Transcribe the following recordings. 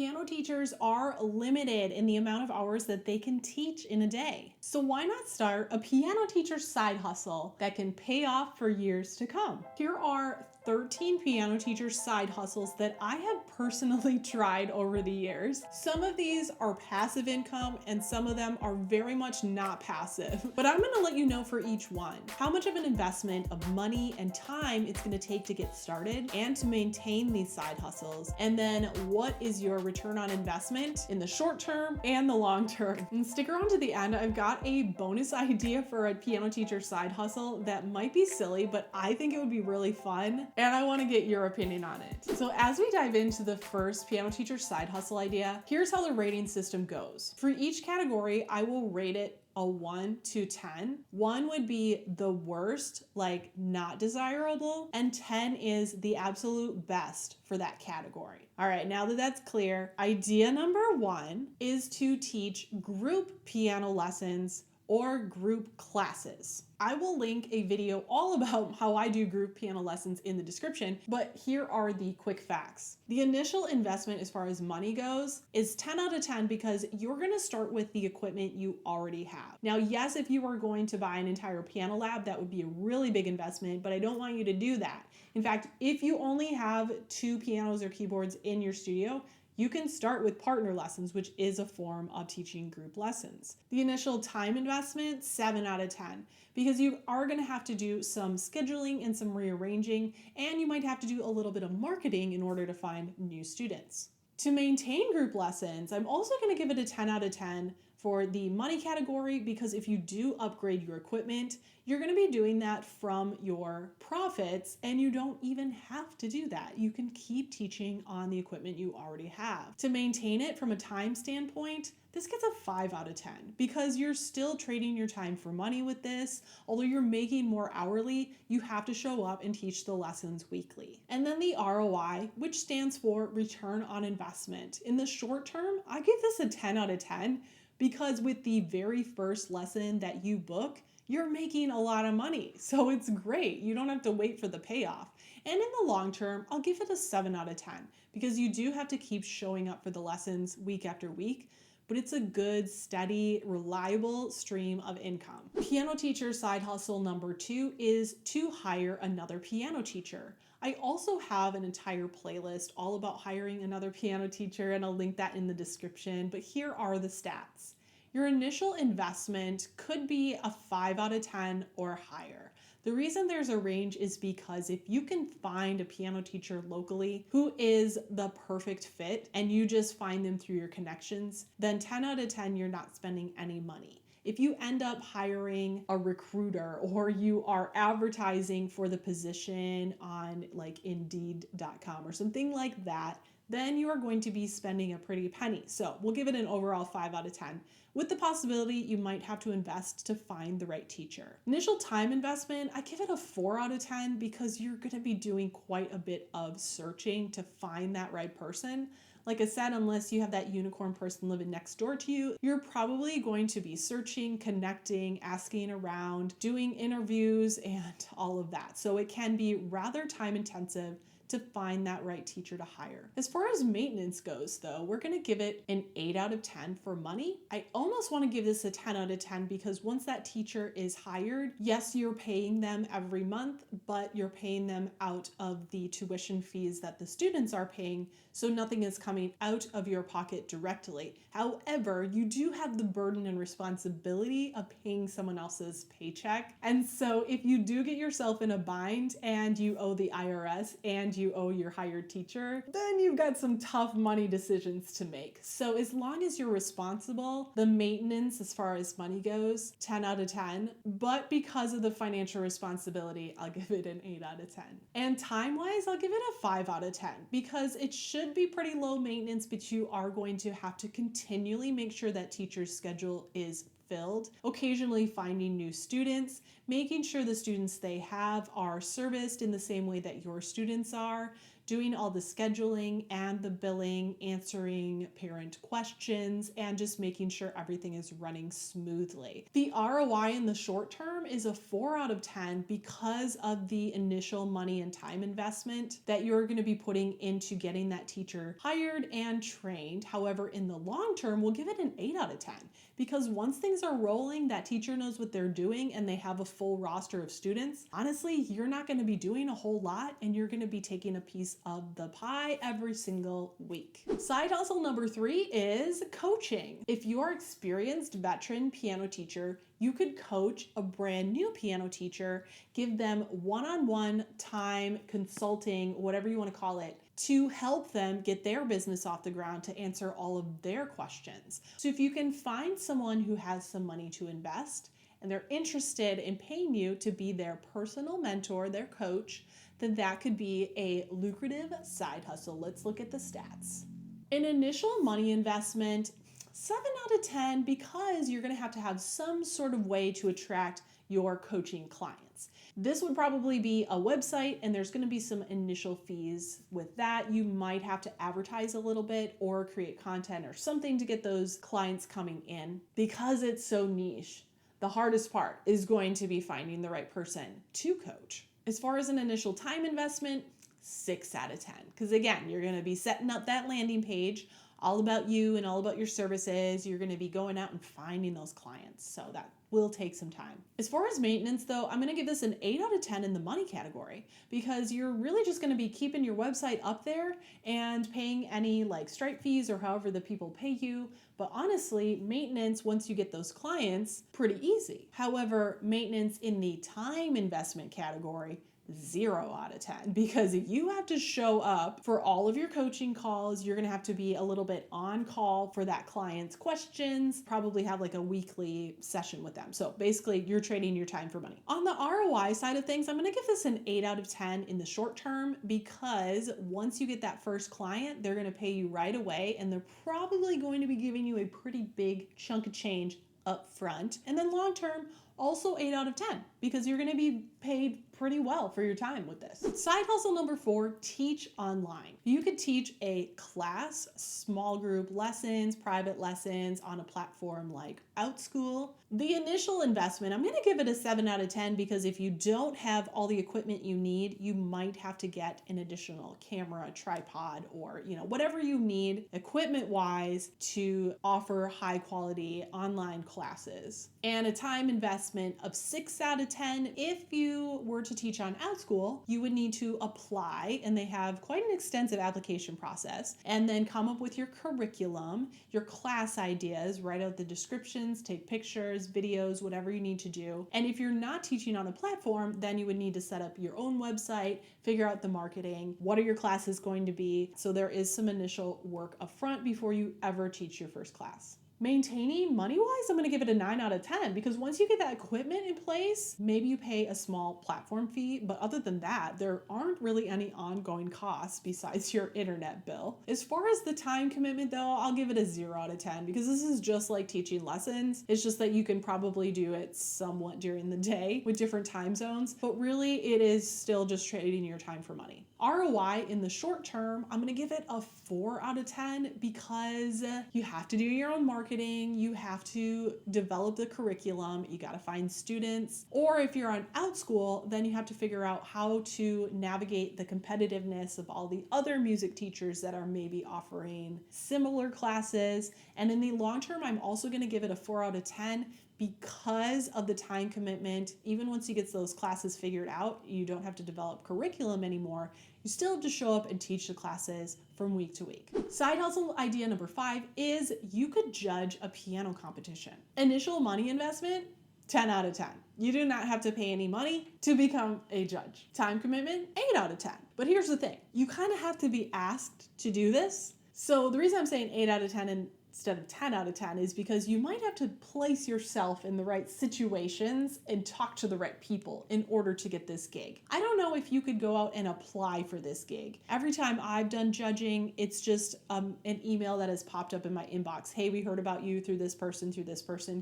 piano teachers are limited in the amount of hours that they can teach in a day. So why not start a piano teacher side hustle that can pay off for years to come? Here are 13 piano teacher side hustles that I have personally tried over the years. Some of these are passive income and some of them are very much not passive. But I'm gonna let you know for each one how much of an investment of money and time it's gonna take to get started and to maintain these side hustles. And then what is your return on investment in the short term and the long term. And stick around to the end. I've got a bonus idea for a piano teacher side hustle that might be silly, but I think it would be really fun. And I want to get your opinion on it. So as we dive into the first piano teacher side hustle idea, here's how the rating system goes. For each category, I will rate it a 1 to 10. 1 would be the worst, like not desirable, and 10 is the absolute best for that category. All right, now that that's clear, idea number 1 is to teach group piano lessons or group classes. I will link a video all about how I do group piano lessons in the description, but here are the quick facts. The initial investment as far as money goes is 10 out of 10 because you're gonna start with the equipment you already have. Now, yes, if you are going to buy an entire piano lab, that would be a really big investment, but I don't want you to do that. In fact, if you only have 2 pianos or keyboards in your studio, you can start with partner lessons, which is a form of teaching group lessons. The initial time investment, 7 out of 10, because you are going to have to do some scheduling and some rearranging, and you might have to do a little bit of marketing in order to find new students. To maintain group lessons, I'm also going to give it a 10 out of 10 for the money category, because if you do upgrade your equipment, you're going to be doing that from your profits, and you don't even have to do that. You can keep teaching on the equipment you already have. To maintain it from a time standpoint, this gets a 5 out of 10 because you're still trading your time for money with this. Although you're making more hourly, you have to show up and teach the lessons weekly. And then the ROI, which stands for return on investment. In the short term, I give this a 10 out of 10 because with the very first lesson that you book, you're making a lot of money. So it's great. You don't have to wait for the payoff. And in the long term, I'll give it a 7 out of 10 because you do have to keep showing up for the lessons week after week, but it's a good, steady, reliable stream of income. Piano teacher side hustle number 2 is to hire another piano teacher. I also have an entire playlist all about hiring another piano teacher, and I'll link that in the description, but here are the stats. Your initial investment could be a 5 out of 10 or higher. The reason there's a range is because if you can find a piano teacher locally who is the perfect fit and you just find them through your connections, then 10 out of 10, you're not spending any money. If you end up hiring a recruiter or you are advertising for the position on like Indeed.com or something like that, then you are going to be spending a pretty penny. So we'll give it an overall 5 out of 10. With the possibility you might have to invest to find the right teacher. Initial time investment, I give it a 4 out of 10 because you're going to be doing quite a bit of searching to find that right person. Like I said, unless you have that unicorn person living next door to you, you're probably going to be searching, connecting, asking around, doing interviews, and all of that. So it can be rather time intensive to find that right teacher to hire. As far as maintenance goes though, we're gonna give it an 8 out of 10 for money. I almost wanna give this a 10 out of 10 because once that teacher is hired, yes, you're paying them every month, but you're paying them out of the tuition fees that the students are paying, so nothing is coming out of your pocket directly. However, you do have the burden and responsibility of paying someone else's paycheck. And so if you do get yourself in a bind and you owe the IRS and you owe your hired teacher, then you've got some tough money decisions to make. So as long as you're responsible, the maintenance as far as money goes, 10 out of 10. But because of the financial responsibility, I'll give it an 8 out of 10. And time-wise, I'll give it a 5 out of 10 because it should be pretty low maintenance, but you are going to have to continually make sure that teacher's schedule is filled, occasionally finding new students, making sure the students they have are serviced in the same way that your students are, doing all the scheduling and the billing, answering parent questions, and just making sure everything is running smoothly. The ROI in the short term is a 4 out of 10 because of the initial money and time investment that you're going to be putting into getting that teacher hired and trained. However, in the long term, we'll give it an 8 out of 10 because once things are rolling, that teacher knows what they're doing and they have a full roster of students. Honestly, you're not going to be doing a whole lot and you're going to be taking a piece of the pie every single week. Side hustle number 3 is coaching. If you're an experienced veteran piano teacher, you could coach a brand new piano teacher, give them one-on-one time, consulting, whatever you want to call it, to help them get their business off the ground, to answer all of their questions. So if you can find someone who has some money to invest and they're interested in paying you to be their personal mentor, their coach, then that could be a lucrative side hustle. Let's look at the stats. An initial money investment, 7 out of 10, because you're going to have some sort of way to attract your coaching clients. This would probably be a website and there's going to be some initial fees with that. You might have to advertise a little bit or create content or something to get those clients coming in. Because it's so niche, the hardest part is going to be finding the right person to coach. As far as an initial time investment, 6 out of 10. Because again, you're going to be setting up that landing page, all about you and all about your services. You're going to be going out and finding those clients. So that will take some time. As far as maintenance though, I'm going to give this an 8 out of 10 in the money category because you're really just going to be keeping your website up there and paying any like Stripe fees or however the people pay you. But honestly, maintenance, once you get those clients, pretty easy. However, maintenance in the time investment category, 0 out of 10, because if you have to show up for all of your coaching calls, you're going to have to be a little bit on call for that client's questions, probably have like a weekly session with them. So basically you're trading your time for money. On the ROI side of things, I'm going to give this an 8 out of 10 in the short term because once you get that first client, they're going to pay you right away and they're probably going to be giving you a pretty big chunk of change up front. And then long term, also 8 out of 10 because you're going to be paid pretty well for your time with this. Side hustle number 4, teach online. You could teach a class, small group lessons, private lessons on a platform like OutSchool. The initial investment, I'm going to give it a 7 out of 10 because if you don't have all the equipment you need, you might have to get an additional camera, tripod, or whatever you need equipment wise to offer high quality online classes. And a time investment of 6 out of 10. If you were to teach on OutSchool, you would need to apply, and they have quite an extensive application process, and then come up with your curriculum, your class ideas, write out the descriptions, take pictures, videos, whatever you need to do. And if you're not teaching on a platform, then you would need to set up your own website, figure out the marketing, what are your classes going to be. So there is some initial work up front before you ever teach your first class. Maintaining money-wise, I'm going to give it a 9 out of 10 because once you get that equipment in place, maybe you pay a small platform fee, but other than that, there aren't really any ongoing costs besides your internet bill. As far as the time commitment though, I'll give it a 0 out of 10 because this is just like teaching lessons. It's just that you can probably do it somewhat during the day with different time zones, but really it is still just trading your time for money. ROI in the short term, I'm going to give it a 4 out of 10 because you have to do your own marketing, you have to develop the curriculum, you got to find students, or if you're on OutSchool, then you have to figure out how to navigate the competitiveness of all the other music teachers that are maybe offering similar classes. And in the long term, I'm also going to give it a 4 out of 10 because of the time commitment. Even once you get those classes figured out, you don't have to develop curriculum anymore. You still have to show up and teach the classes from week to week. Side hustle idea number 5 is you could judge a piano competition. Initial money investment, 10 out of 10. You do not have to pay any money to become a judge. Time commitment, 8 out of 10. But here's the thing, you kind of have to be asked to do this. So the reason I'm saying 8 out of 10 and instead of 10 out of 10 is because you might have to place yourself in the right situations and talk to the right people in order to get this gig. I don't know if you could go out and apply for this gig. Every time I've done judging, it's just an email that has popped up in my inbox. Hey, we heard about you through this person,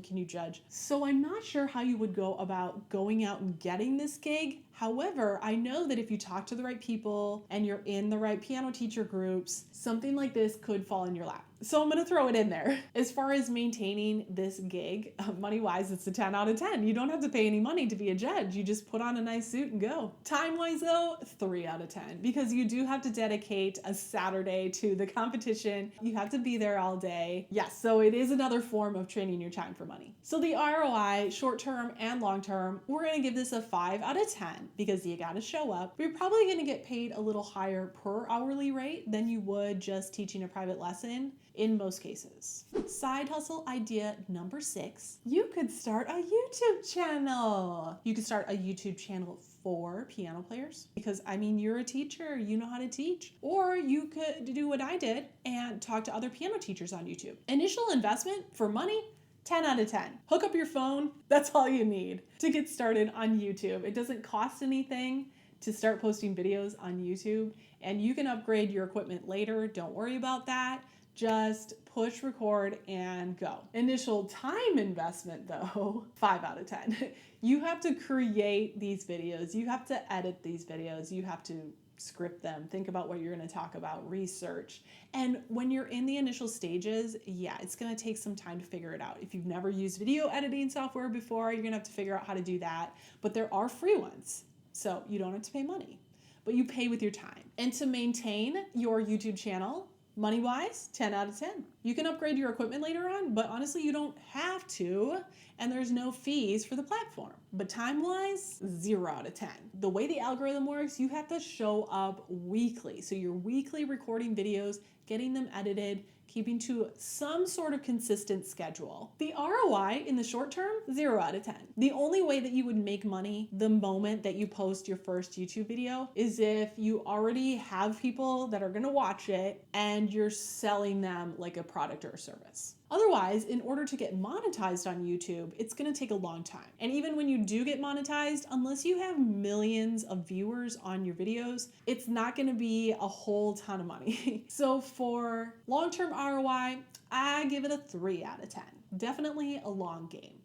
can you judge? So I'm not sure how you would go about going out and getting this gig. However, I know that if you talk to the right people and you're in the right piano teacher groups, something like this could fall in your lap. So I'm going to throw it in there. As far as maintaining this gig, money-wise, it's a 10 out of 10. You don't have to pay any money to be a judge. You just put on a nice suit and go. Time-wise, though, 3 out of 10, because you do have to dedicate a Saturday to the competition. You have to be there all day. Yes, so it is another form of trading your time for money. So the ROI, short-term and long-term, we're going to give this a 5 out of 10 because you got to show up. You're probably going to get paid a little higher per hourly rate than you would just teaching a private lesson in most cases. Side hustle idea number 6, you could start a YouTube channel. You could start a YouTube channel for piano players because, I mean, you're a teacher, you know how to teach. Or you could do what I did and talk to other piano teachers on YouTube. Initial investment for money, 10 out of 10. Hook up your phone, that's all you need to get started on YouTube. It doesn't cost anything to start posting videos on YouTube, and you can upgrade your equipment later. Don't worry about that. Just push record and go. Initial time investment though, 5 out of 10. You have to create these videos. You have to edit these videos. You have to script them, think about what you're going to talk about, research. And when you're in the initial stages, yeah, it's going to take some time to figure it out. If you've never used video editing software before, you're going to have to figure out how to do that. But there are free ones, so you don't have to pay money, but you pay with your time. And to maintain your YouTube channel, money-wise, 10 out of 10. You can upgrade your equipment later on, but honestly, you don't have to, and there's no fees for the platform. But time-wise, 0 out of 10. The way the algorithm works, you have to show up weekly. So you're weekly recording videos, getting them edited, keeping to some sort of consistent schedule. The ROI in the short term, 0 out of 10. The only way that you would make money the moment that you post your first YouTube video is if you already have people that are gonna watch it and you're selling them like a product or a service. Otherwise, in order to get monetized on YouTube, it's gonna take a long time. And even when you do get monetized, unless you have millions of viewers on your videos, it's not gonna be a whole ton of money. So for long-term ROI, I give it a 3 out of 10. Definitely a long game.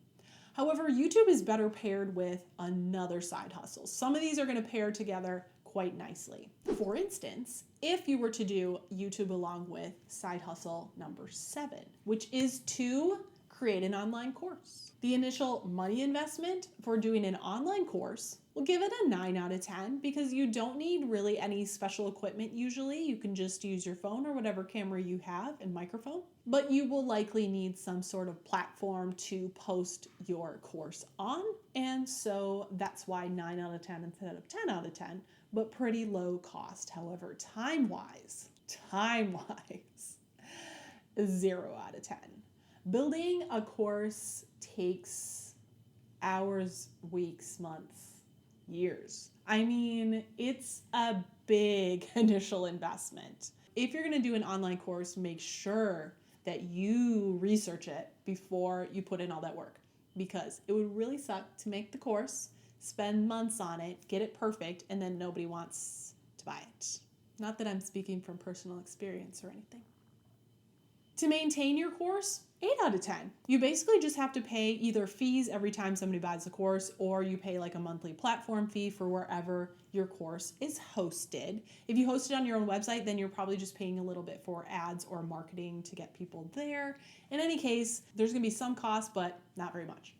However, YouTube is better paired with another side hustle. Some of these are gonna pair together quite nicely. For instance, if you were to do YouTube along with side hustle number 7, which is to create an online course. The initial money investment for doing an online course will give it a 9 out of 10 because you don't need really any special equipment usually. You can just use your phone or whatever camera you have and microphone, but you will likely need some sort of platform to post your course on. And so that's why 9 out of 10 instead of 10 out of 10, but pretty low cost. However, time-wise, 0 out of 10. Building a course takes hours, weeks, months, years. I mean, it's a big initial investment. If you're going to do an online course, make sure that you research it before you put in all that work, because it would really suck to make the course, spend months on it, get it perfect, and then nobody wants to buy it. Not that I'm speaking from personal experience or anything. To maintain your course, 8 out of 10. You basically just have to pay either fees every time somebody buys the course, or you pay like a monthly platform fee for wherever your course is hosted. If you host it on your own website, then you're probably just paying a little bit for ads or marketing to get people there. In any case, there's gonna be some cost, but not very much.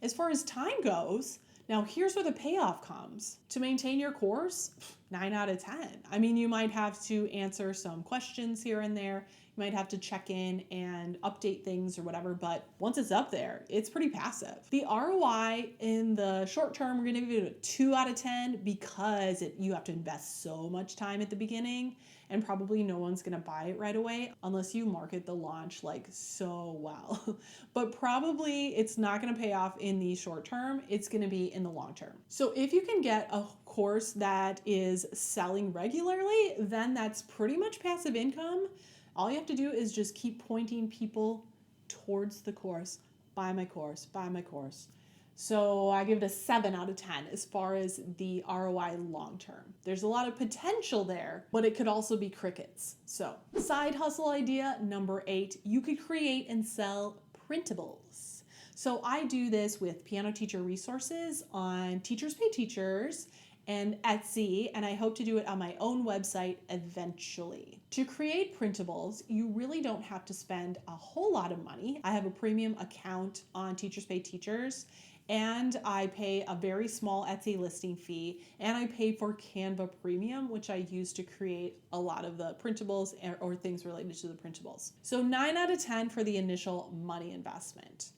As far as time goes, now here's where the payoff comes. To maintain your course, 9 out of 10. I mean, you might have to answer some questions here and there. You might have to check in and update things or whatever, but once it's up there, it's pretty passive. The ROI in the short term, we're gonna give it a 2 out of 10 because you have to invest so much time at the beginning, and probably no one's gonna buy it right away unless you market the launch like so well. But probably it's not gonna pay off in the short term, it's gonna be in the long term. So if you can get a course that is selling regularly, then that's pretty much passive income. All you have to do is just keep pointing people towards the course. Buy my course, buy my course. So I give it a 7 out of 10 as far as the ROI long term. There's a lot of potential there, but it could also be crickets. So side hustle idea number 8, you could create and sell printables. So I do this with piano teacher resources on Teachers Pay Teachers and Etsy, and I hope to do it on my own website eventually. To create printables, you really don't have to spend a whole lot of money. I have a premium account on Teachers Pay Teachers, and I pay a very small Etsy listing fee, and I pay for Canva Premium, which I use to create a lot of the printables or things related to the printables. So 9 out of 10 for the initial money investment.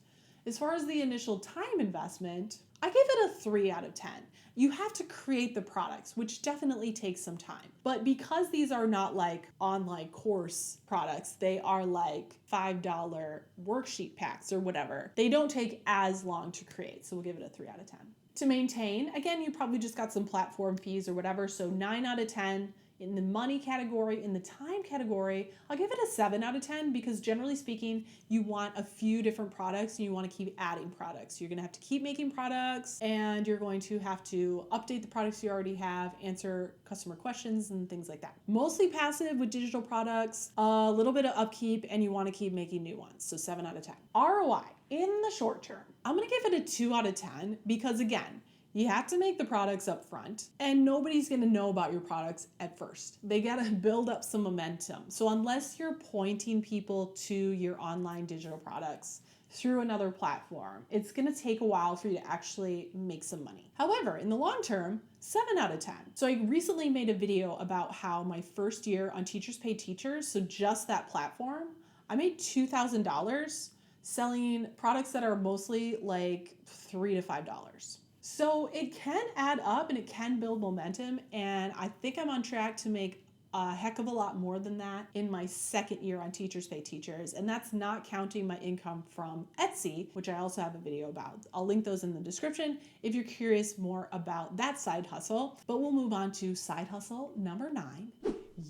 As far as the initial time investment, I give it a 3 out of 10. You have to create the products, which definitely takes some time. But because these are not like online course products, they are like $5 worksheet packs or whatever. They don't take as long to create, so we'll give it a 3 out of 10. To maintain, again, you probably just got some platform fees or whatever, so 9 out of 10. In the money category, in the time category, I'll give it a 7 out of 10 because generally speaking, you want a few different products and you want to keep adding products. You're going to have to keep making products and you're going to have to update the products you already have, answer customer questions and things like that. Mostly passive with digital products, a little bit of upkeep, and you want to keep making new ones. So 7 out of 10. ROI in the short term, I'm going to give it a 2 out of 10 because again, you have to make the products up front and nobody's gonna know about your products at first. They gotta build up some momentum. So unless you're pointing people to your online digital products through another platform, it's gonna take a while for you to actually make some money. However, in the long term, 7 out of 10. So I recently made a video about how my first year on Teachers Pay Teachers, so just that platform, I made $2,000 selling products that are mostly like $3 to $5. So it can add up and it can build momentum, and I think I'm on track to make a heck of a lot more than that in my second year on Teachers Pay Teachers, and that's not counting my income from Etsy, which I also have a video about. I'll link those in the description if you're curious more about that side hustle, but we'll move on to side hustle number 9.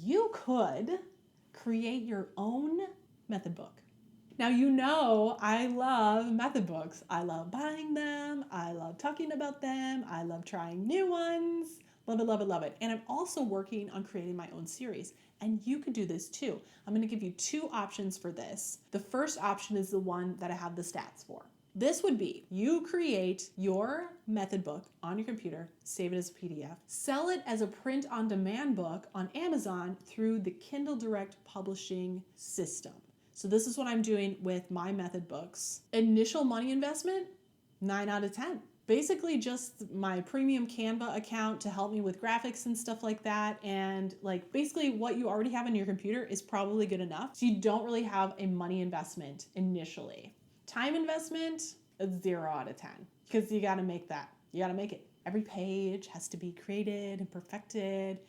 You could create your own method book. Now, you know, I love method books. I love buying them. I love talking about them. I love trying new ones. Love it, love it, love it. And I'm also working on creating my own series. And you could do this too. I'm going to give you 2 options for this. The first option is the one that I have the stats for. This would be you create your method book on your computer, save it as a PDF, sell it as a print-on-demand book on Amazon through the Kindle Direct publishing system. So this is what I'm doing with my method books. Initial money investment, 9 out of 10. Basically just my premium Canva account to help me with graphics and stuff like that. And like basically what you already have on your computer is probably good enough. So you don't really have a money investment initially. Time investment, a 0 out of 10 because you got to make that. You got to make it. Every page has to be created and perfected.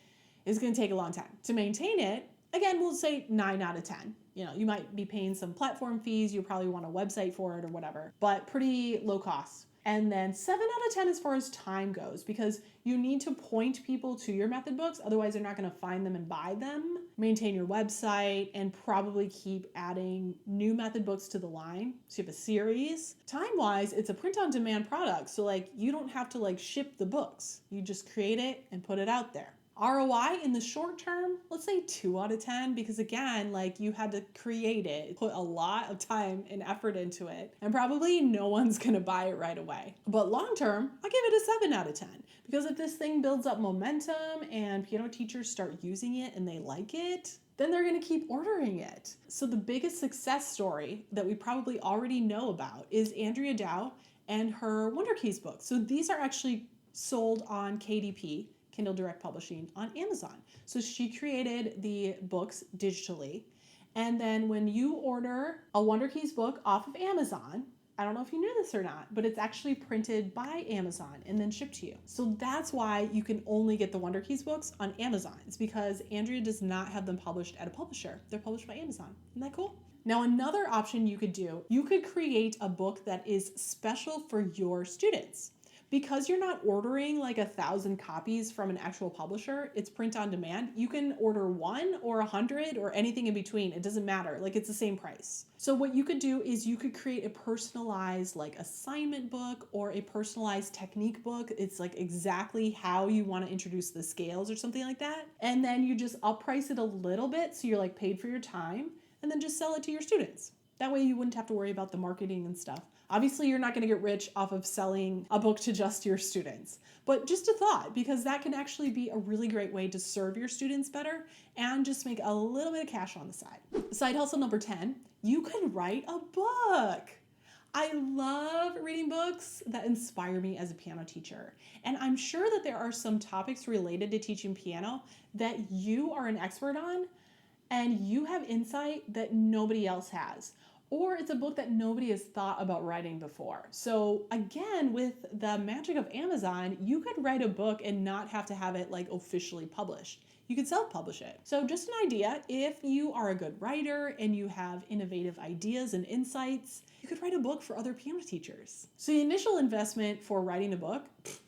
It's going to take a long time. To maintain it, again, we'll say 9 out of 10. You know, you might be paying some platform fees. You probably want a website for it or whatever, but pretty low cost. And then 7 out of 10 as far as time goes, because you need to point people to your method books. Otherwise, they're not going to find them and buy them. Maintain your website and probably keep adding new method books to the line. So you have a series. Time-wise, it's a print-on-demand product. So like you don't have to like ship the books. You just create it and put it out there. ROI in the short term, let's say 2 out of 10, because again, like you had to create it, put a lot of time and effort into it, and probably no one's gonna buy it right away. But long term, I'll give it a 7 out of 10, because if this thing builds up momentum and piano teachers start using it and they like it, then they're gonna keep ordering it. So the biggest success story that we probably already know about is Andrea Dow and her Wonder Keys book. So these are actually sold on KDP, Kindle Direct Publishing, on Amazon. So she created the books digitally. And then when you order a Wonder Keys book off of Amazon, I don't know if you knew this or not, but it's actually printed by Amazon and then shipped to you. So that's why you can only get the Wonder Keys books on Amazon. It's because Andrea does not have them published at a publisher. They're published by Amazon. Isn't that cool? Now, another option you could do, you could create a book that is special for your students. Because you're not ordering like 1,000 copies from an actual publisher, it's print on demand. You can order 1 or 100 or anything in between. It doesn't matter. Like, it's the same price. So what you could do is you could create a personalized like assignment book or a personalized technique book. It's like exactly how you want to introduce the scales or something like that. And then you just upprice it a little bit so you're like paid for your time, and then just sell it to your students. That way you wouldn't have to worry about the marketing and stuff. Obviously, you're not going to get rich off of selling a book to just your students, but just a thought, because that can actually be a really great way to serve your students better and just make a little bit of cash on the side. Side hustle number 10, you could write a book. I love reading books that inspire me as a piano teacher. And I'm sure that there are some topics related to teaching piano that you are an expert on and you have insight that nobody else has. Or it's a book that nobody has thought about writing before. So again, with the magic of Amazon, you could write a book and not have to have it like officially published. You could self-publish it. So just an idea, if you are a good writer and you have innovative ideas and insights, you could write a book for other piano teachers. So the initial investment for writing a book,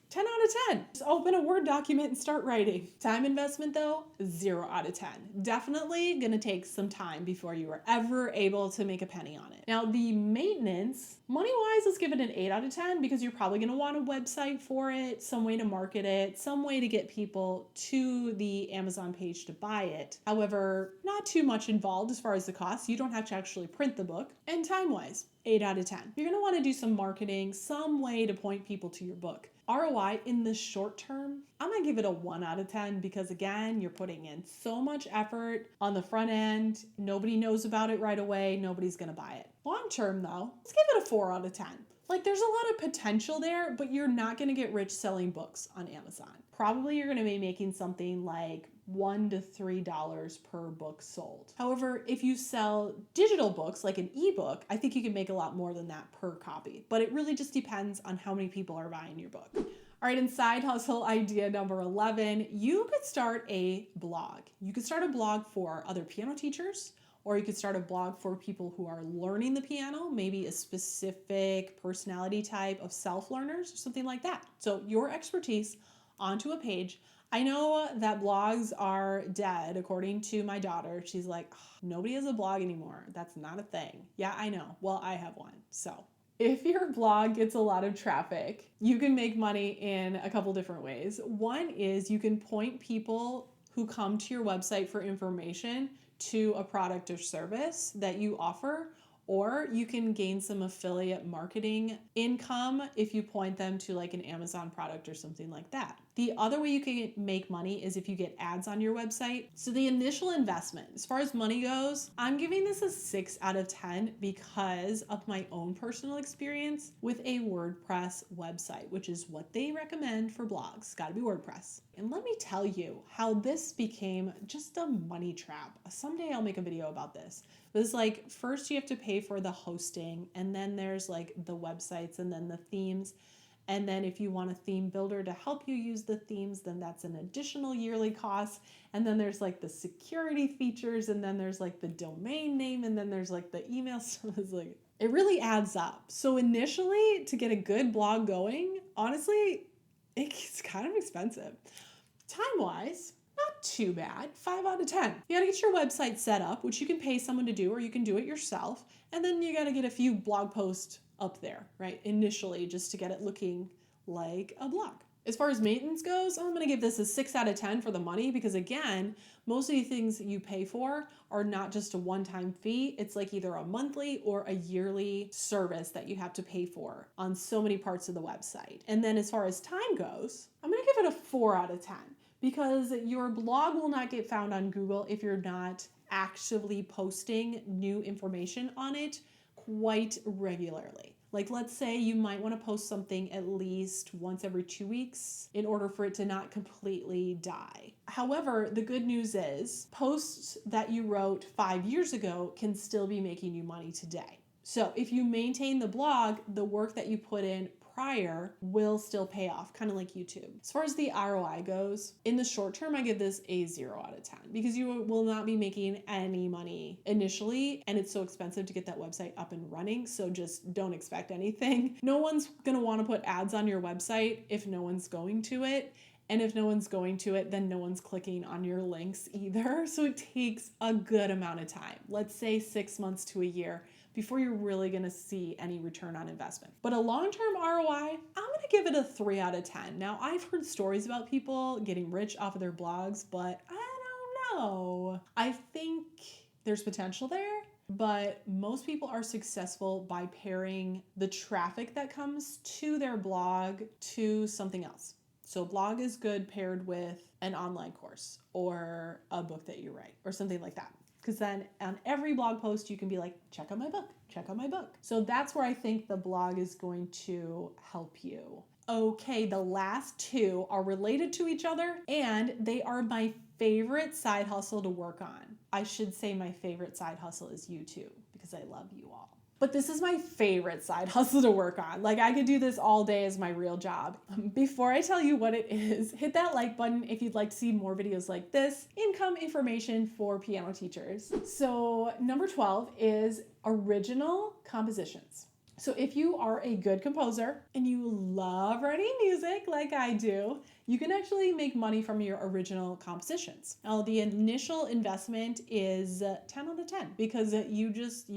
10 out of 10. Just open a Word document and start writing. Time investment though, 0 out of 10. Definitely gonna take some time before you are ever able to make a penny on it. Now the maintenance, money-wise, let's give it an 8 out of 10 because you're probably gonna want a website for it, some way to market it, some way to get people to the Amazon page to buy it. However, not too much involved as far as the cost. You don't have to actually print the book. And time-wise, 8 out of 10. You're gonna wanna do some marketing, some way to point people to your book. ROI in the short term, I'm gonna give it a 1 out of 10 because again, you're putting in so much effort on the front end. Nobody knows about it right away. Nobody's gonna buy it. Long term though, let's give it a 4 out of 10. Like there's a lot of potential there, but you're not gonna get rich selling books on Amazon. Probably you're gonna be making something like $1 to $3 per book sold. However, if you sell digital books like an ebook, I think you can make a lot more than that per copy, but it really just depends on how many people are buying your book. All right, and side hustle idea number 11, you could start a blog. You could start a blog for other piano teachers, or you could start a blog for people who are learning the piano, maybe a specific personality type of self-learners or something like that. So your expertise onto a page. I know that blogs are dead, according to my daughter. She's like, oh, nobody has a blog anymore. That's not a thing. Yeah, I know. Well, I have one. So if your blog gets a lot of traffic, you can make money in a couple different ways. One is you can point people who come to your website for information to a product or service that you offer, or you can gain some affiliate marketing income if you point them to like an Amazon product or something like that. The other way you can make money is if you get ads on your website. So the initial investment, as far as money goes, I'm giving this a 6 out of 10 because of my own personal experience with a WordPress website, which is what they recommend for blogs. It's gotta be WordPress. And let me tell you how this became just a money trap. Someday I'll make a video about this. But it's like, first you have to pay for the hosting, and then there's like the websites and then the themes. And then if you want a theme builder to help you use the themes, then that's an additional yearly cost. And then there's like the security features, and then there's like the domain name, and then there's like the email. So it's like, it really adds up. So initially, to get a good blog going, honestly, it's kind of expensive. Time-wise, not too bad, 5 out of 10. You gotta get your website set up, which you can pay someone to do, or you can do it yourself. And then you gotta get a few blog posts up there, right? Initially, just to get it looking like a blog. As far as maintenance goes, I'm gonna give this a 6 out of 10 for the money because again, most of the things that you pay for are not just a one-time fee. It's like either a monthly or a yearly service that you have to pay for on so many parts of the website. And then as far as time goes, I'm gonna give it a 4 out of 10 because your blog will not get found on Google if you're not actively posting new information on it quite regularly. Like let's say you might want to post something at least once every 2 weeks in order for it to not completely die. However, the good news is posts that you wrote 5 years ago can still be making you money today. So if you maintain the blog, the work that you put in prior will still pay off, kind of like YouTube. As far as the ROI goes, in the short term, I give this a 0 out of 10 because you will not be making any money initially, and it's so expensive to get that website up and running. So just don't expect anything. No one's going to want to put ads on your website if no one's going to it. And if no one's going to it, then no one's clicking on your links either. So it takes a good amount of time. Let's say 6 months to a year before you're really gonna see any return on investment. But a long-term ROI, I'm gonna give it a 3 out of 10. Now, I've heard stories about people getting rich off of their blogs, but I don't know. I think there's potential there, but most people are successful by pairing the traffic that comes to their blog to something else. So blog is good paired with an online course or a book that you write or something like that. Because then on every blog post, you can be like, check out my book, check out my book. So that's where I think the blog is going to help you. Okay, the last two are related to each other and they are my favorite side hustle to work on. I should say my favorite side hustle is YouTube because I love you all. But this is my favorite side hustle to work on. Like I could do this all day as my real job. Before I tell you what it is, hit that like button if you'd like to see more videos like this, income information for piano teachers. So number 12 is original compositions. So if you are a good composer and you love writing music like I do, you can actually make money from your original compositions. Now, the initial investment is 10 out of 10 because you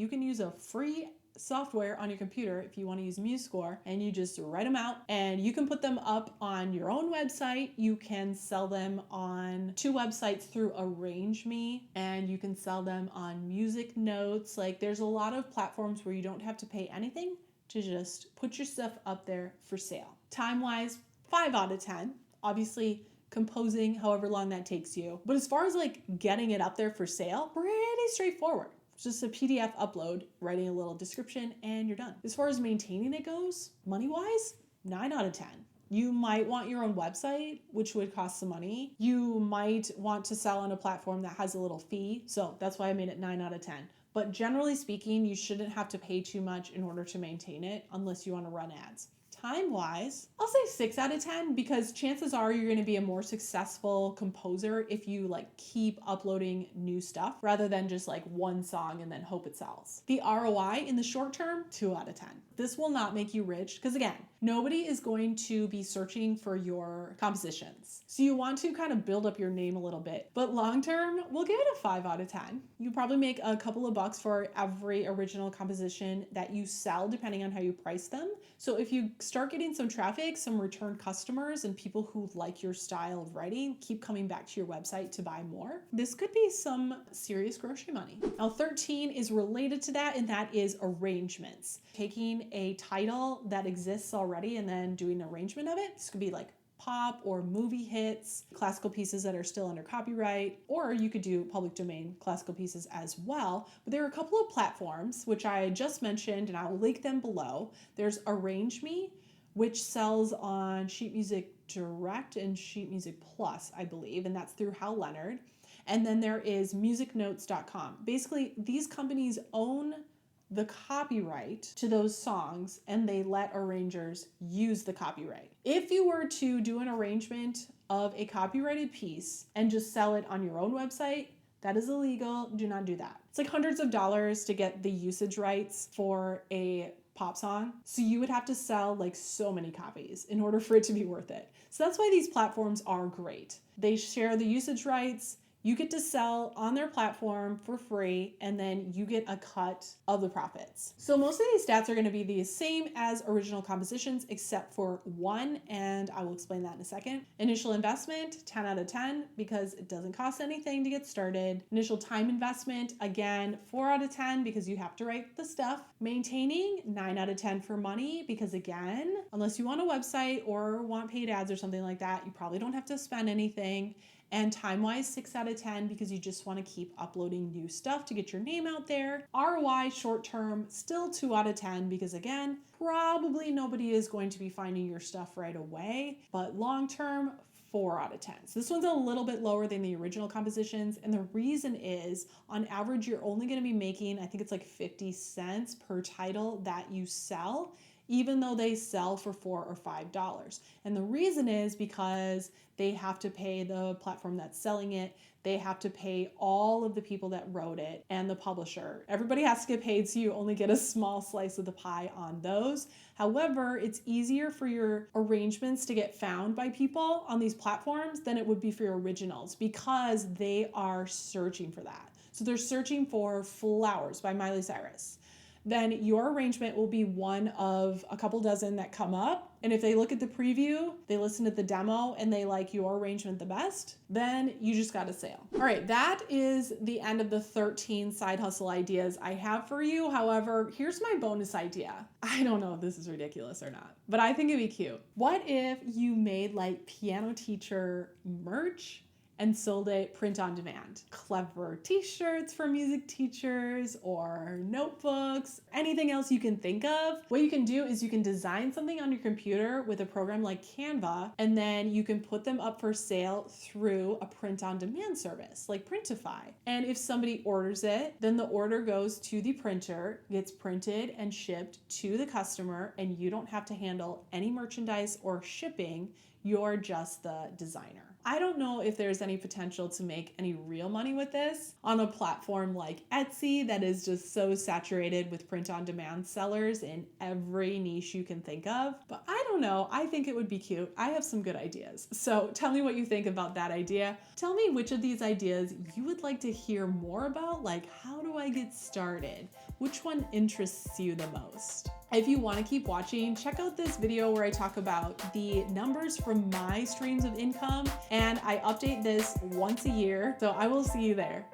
can use a free software on your computer if you want to use MuseScore, and you just write them out and you can put them up on your own website. You can sell them on 2 websites through Arrange Me, and you can sell them on Music Notes. Like there's a lot of platforms where you don't have to pay anything to just put your stuff up there for sale. Time-wise, 5 out of 10. Obviously, composing however long that takes you. But as far as like getting it up there for sale, pretty straightforward. It's just a PDF upload, writing a little description, and you're done. As far as maintaining it goes, money-wise, 9 out of 10. You might want your own website, which would cost some money. You might want to sell on a platform that has a little fee. So that's why I made it 9 out of 10. But generally speaking, you shouldn't have to pay too much in order to maintain it unless you want to run ads. Time-wise, I'll say 6 out of 10 because chances are you're going to be a more successful composer if you like keep uploading new stuff rather than just like one song and then hope it sells. The ROI in the short term, 2 out of 10. This will not make you rich because again, nobody is going to be searching for your compositions. So you want to kind of build up your name a little bit, but long term, we'll give it a 5 out of 10. You probably make a couple of bucks for every original composition that you sell depending on how you price them. So if you start getting some traffic, some return customers, and people who like your style of writing keep coming back to your website to buy more, this could be some serious grocery money. Now 13 is related to that, and that is arrangements. Taking a title that exists already and then doing an arrangement of it. This could be like pop or movie hits, classical pieces that are still under copyright, or you could do public domain classical pieces as well. But there are a couple of platforms, which I just mentioned, and I'll link them below. There's Arrange Me, which sells on Sheet Music Direct and Sheet Music Plus, I believe, and that's through Hal Leonard. And then there is musicnotes.com. Basically, these companies own the copyright to those songs and they let arrangers use the copyright. If you were to do an arrangement of a copyrighted piece and just sell it on your own website, that is illegal. Do not do that. It's like hundreds of dollars to get the usage rights for a pop song. So you would have to sell like so many copies in order for it to be worth it. So that's why these platforms are great. They share the usage rights. You get to sell on their platform for free, and then you get a cut of the profits. So most of these stats are going to be the same as original compositions, except for one, and I will explain that in a second. Initial investment, 10 out of 10, because it doesn't cost anything to get started. Initial time investment, again, 4 out of 10, because you have to write the stuff. Maintaining, 9 out of 10 for money, because again, unless you want a website or want paid ads or something like that, you probably don't have to spend anything. And time-wise, 6 out of 10 because you just want to keep uploading new stuff to get your name out there. ROI, short-term, still 2 out of 10 because again, probably nobody is going to be finding your stuff right away. But long-term, 4 out of 10. So this one's a little bit lower than the original compositions. And the reason is, on average, you're only going to be making, I think it's like 50 cents per title that you sell. even though they sell for $4 or $5. And the reason is because they have to pay the platform that's selling it. They have to pay all of the people that wrote it and the publisher. Everybody has to get paid, so you only get a small slice of the pie on those. However, it's easier for your arrangements to get found by people on these platforms than it would be for your originals because they are searching for that. So they're searching for Flowers by Miley Cyrus. Then your arrangement will be one of a couple dozen that come up. And if they look at the preview, they listen to the demo, and they like your arrangement the best, then you just got a sale. All right, that is the end of the 13 side hustle ideas I have for you. However, here's my bonus idea. I don't know if this is ridiculous or not, but I think it'd be cute. What if you made like piano teacher merch and sold it print on demand? Clever t-shirts for music teachers or notebooks, anything else you can think of. What you can do is you can design something on your computer with a program like Canva, and then you can put them up for sale through a print on demand service like Printify. And if somebody orders it, then the order goes to the printer, gets printed and shipped to the customer, and you don't have to handle any merchandise or shipping. You're just the designer. I don't know if there's any potential to make any real money with this on a platform like Etsy that is just so saturated with print-on-demand sellers in every niche you can think of. But I don't know. I think it would be cute. I have some good ideas. So tell me what you think about that idea. Tell me which of these ideas you would like to hear more about. Like, how do I get started? Which one interests you the most? If you want to keep watching, check out this video where I talk about the numbers from my streams of income, and I update this once a year. So I will see you there.